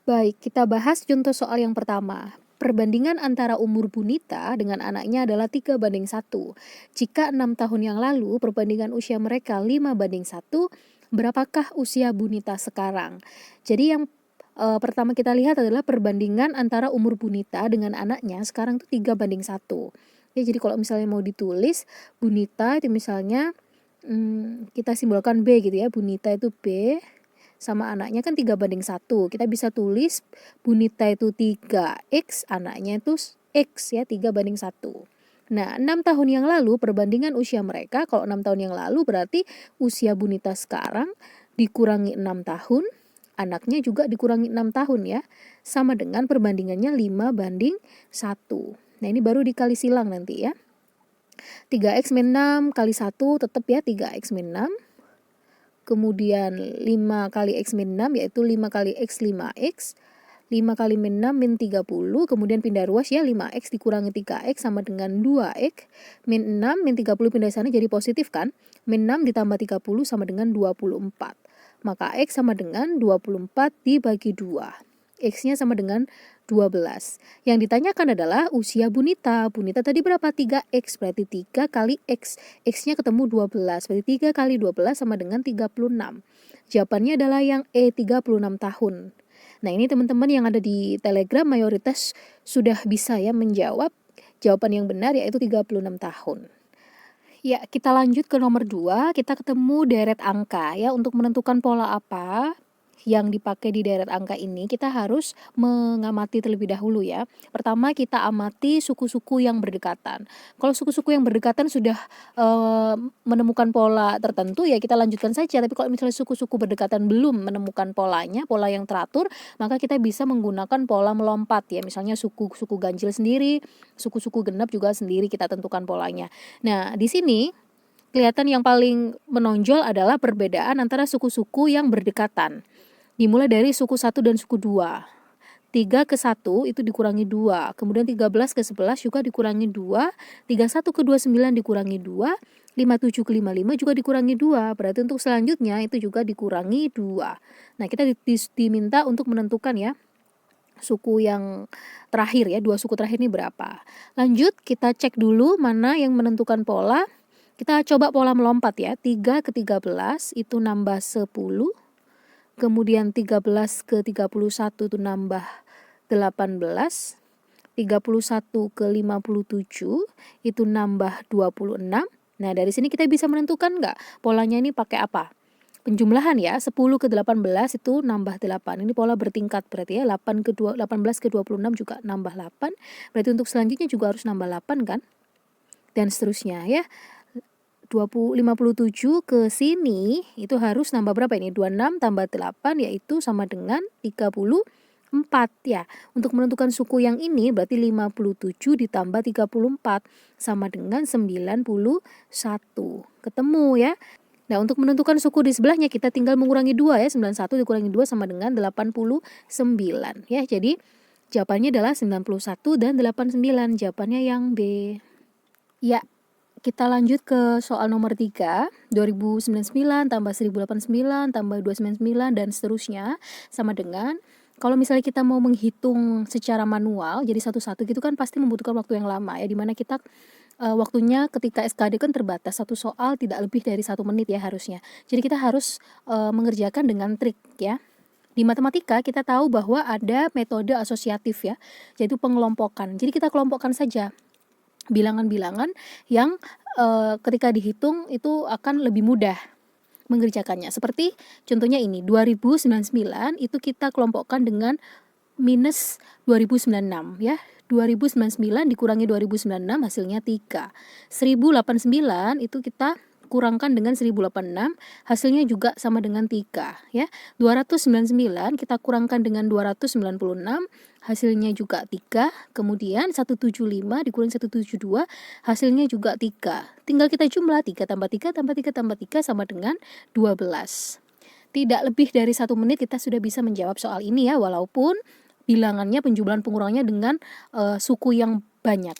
Baik, kita bahas contoh soal yang pertama. Perbandingan antara umur Bunita dengan anaknya adalah 3:1. Jika 6 tahun yang lalu perbandingan usia mereka 5:1, berapakah usia Bunita sekarang? Jadi yang pertama kita lihat adalah perbandingan antara umur Bunita dengan anaknya sekarang tuh 3:1. Ya, jadi kalau misalnya mau ditulis, Bunita itu misalnya kita simbolkan B gitu ya, Bunita itu B, sama anaknya kan 3:1. Kita bisa tulis Bunita itu 3X, anaknya itu X ya, 3:1. Nah, 6 tahun yang lalu perbandingan usia mereka, kalau 6 tahun yang lalu berarti usia Bunita sekarang dikurangi 6 tahun, anaknya juga dikurangi 6 tahun ya. Sama dengan perbandingannya 5:1. Nah, ini baru dikali silang nanti ya. 3X min 6 kali 1 tetap ya 3X min 6. Kemudian 5 kali X min 6 yaitu 5 kali X 5X. 5 kali min 6 min 30. Kemudian pindah ruas ya, 5X dikurangi 3X sama dengan 2X. Min 6 min 30 pindah sana jadi positif kan. Min 6 ditambah 30 sama dengan 24. Maka X sama dengan 24 dibagi 2. X-nya sama dengan 12. Yang ditanyakan adalah usia Bunita. Bunita tadi berapa? 3X, berarti 3 kali X. X-nya ketemu 12, berarti 3 kali 12 sama dengan 36. Jawabannya adalah yang E, 36 tahun. Nah, ini teman-teman yang ada di Telegram mayoritas sudah bisa ya menjawab. Jawaban yang benar yaitu 36 tahun. Ya, kita lanjut ke nomor 2, kita ketemu deret angka ya. Untuk menentukan pola apa yang dipakai di deret angka ini, kita harus mengamati terlebih dahulu ya. Pertama kita amati suku-suku yang berdekatan. Kalau suku-suku yang berdekatan sudah menemukan pola tertentu ya kita lanjutkan saja. Tapi kalau misalnya suku-suku berdekatan belum menemukan polanya, pola yang teratur, maka kita bisa menggunakan pola melompat ya. Misalnya suku-suku ganjil sendiri, suku-suku genap juga sendiri kita tentukan polanya. Nah, di sini kelihatan yang paling menonjol adalah perbedaan antara suku-suku yang berdekatan. Dimulai dari suku 1 dan suku 2. 3 ke 1 itu dikurangi 2. Kemudian 13 ke 11 juga dikurangi 2. 31 ke 29 dikurangi 2. 57 ke 55 juga dikurangi 2. Berarti untuk selanjutnya itu juga dikurangi 2. Nah, kita diminta untuk menentukan ya suku yang terakhir ya. 2 suku terakhir ini berapa. Lanjut kita cek dulu mana yang menentukan pola. Kita coba pola melompat ya. 3 ke 13 itu nambah 10. Kemudian 13 ke 31 itu nambah 18. 31 ke 57 itu nambah 26. Nah, dari sini kita bisa menentukan nggak polanya ini pakai apa? Penjumlahan ya, 10 ke 18 itu nambah 8. Ini pola bertingkat berarti ya, 18 ke 26 juga nambah 8. Berarti untuk selanjutnya juga harus nambah 8 kan? Dan seterusnya ya. 57 ke sini itu harus nambah berapa ini? 26 tambah 8 yaitu sama dengan 34 ya. Untuk menentukan suku yang ini berarti 57 ditambah 34 sama dengan 91. Ketemu ya. Nah, untuk menentukan suku di sebelahnya kita tinggal mengurangi 2 ya. 91 dikurangi 2 sama dengan 89 ya. Jadi jawabannya adalah 91 dan 89. Jawabannya yang B. Ya. Kita lanjut ke soal nomor 3, 2099 tambah 1089 tambah 299 dan seterusnya sama dengan kalau misalnya kita mau menghitung secara manual jadi satu-satu gitu kan pasti membutuhkan waktu yang lama ya, dimana kita waktunya ketika SKD kan terbatas, satu soal tidak lebih dari 1 menit ya harusnya. Jadi kita harus mengerjakan dengan trik ya. Di matematika kita tahu bahwa ada metode asosiatif ya, yaitu pengelompokan. Jadi kita kelompokkan saja bilangan-bilangan yang ketika dihitung itu akan lebih mudah mengerjakannya. Seperti contohnya ini, 2099 itu kita kelompokkan dengan minus 2096 ya. 2099 dikurangi 2096 hasilnya 3. 1089 itu kita kurangkan dengan 1086 hasilnya juga sama dengan 3 ya. 299 kita kurangkan dengan 296 hasilnya juga 3. Kemudian 175 dikurangi 172 hasilnya juga 3. Tinggal kita jumlah 3 tambah 3 tambah 3 tambah 3 sama dengan 12. Tidak lebih dari 1 menit kita sudah bisa menjawab soal ini ya, walaupun bilangannya penjumlahan pengurangannya dengan suku yang banyak.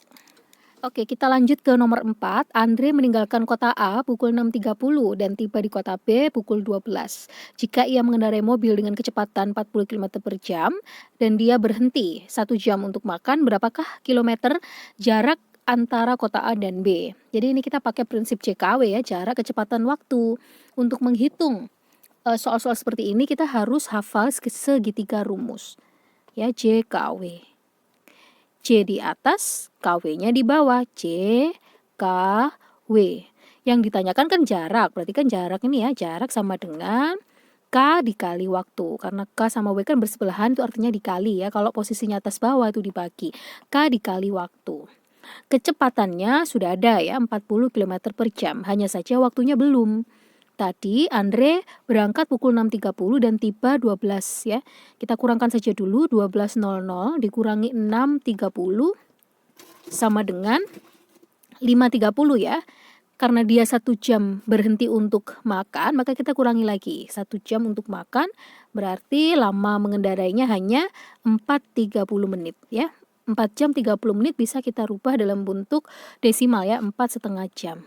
Oke, kita lanjut ke nomor 4. Andre meninggalkan kota A pukul 6.30 dan tiba di kota B pukul 12. Jika ia mengendarai mobil dengan kecepatan 40 km per jam dan dia berhenti 1 jam untuk makan, berapakah kilometer jarak antara kota A dan B? Jadi ini kita pakai prinsip JKW ya, jarak kecepatan waktu. Untuk menghitung soal-soal seperti ini kita harus hafal segitiga rumus. Ya, JKW. J di atas, KW-nya di bawah. J, K, W. Yang ditanyakan kan jarak, berarti kan jarak ini ya, jarak sama dengan K dikali waktu. Karena K sama W kan bersebelahan, itu artinya dikali ya. Kalau posisinya atas bawah itu dibagi. K dikali waktu. Kecepatannya sudah ada ya, 40 km per jam. Hanya saja waktunya belum. Tadi Andre berangkat pukul 6.30 dan tiba 12 ya. Kita kurangkan saja dulu, 12.00 dikurangi 6.30 sama dengan 5.30 ya. Karena dia 1 jam berhenti untuk makan, maka kita kurangi lagi. 1 jam untuk makan berarti lama mengendarainya hanya 4.30 menit ya. 4 jam 30 menit bisa kita rubah dalam bentuk desimal ya, 4,5 jam.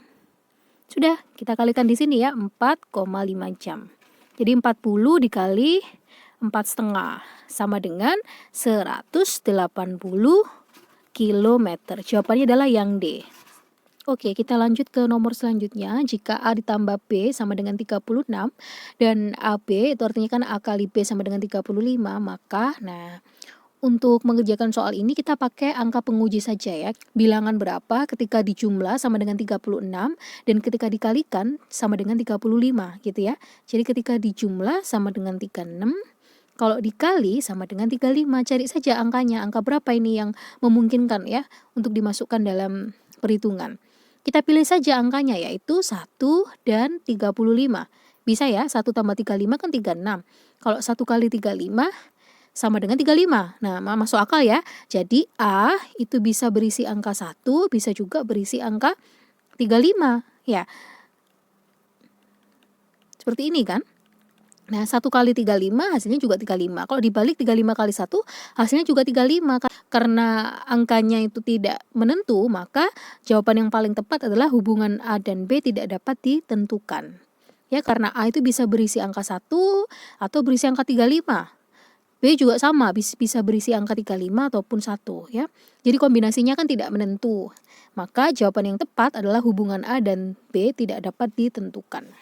Sudah, kita kalikan di sini ya, 4,5 jam. Jadi 40 dikali 4,5 sama dengan 180 km. Jawabannya adalah yang D. Oke, kita lanjut ke nomor selanjutnya. Jika A ditambah B sama dengan 36 dan AB itu artinya kan A kali B sama dengan 35, maka untuk mengerjakan soal ini kita pakai angka penguji saja ya. Bilangan berapa ketika dijumlah sama dengan 36 dan ketika dikalikan sama dengan 35 gitu ya. Jadi ketika dijumlah sama dengan 36, kalau dikali sama dengan 35. Cari saja angkanya, angka berapa ini yang memungkinkan ya untuk dimasukkan dalam perhitungan. Kita pilih saja angkanya yaitu 1 dan 35. Bisa ya, 1 tambah 35 kan 36. Kalau 1 kali 35 sama dengan 35. Nah, masuk akal ya. Jadi A itu bisa berisi angka 1, bisa juga berisi angka 35. Ya, seperti ini kan. Nah, 1 kali 35 hasilnya juga 35. Kalau dibalik 35 kali 1 hasilnya juga 35. Karena angkanya itu tidak menentu, maka jawaban yang paling tepat adalah hubungan A dan B tidak dapat ditentukan. Ya, karena A itu bisa berisi angka 1 atau berisi angka 35. B juga sama, bisa berisi angka 35 ataupun 1 ya. Jadi kombinasinya kan tidak menentu. Maka jawaban yang tepat adalah hubungan A dan B tidak dapat ditentukan.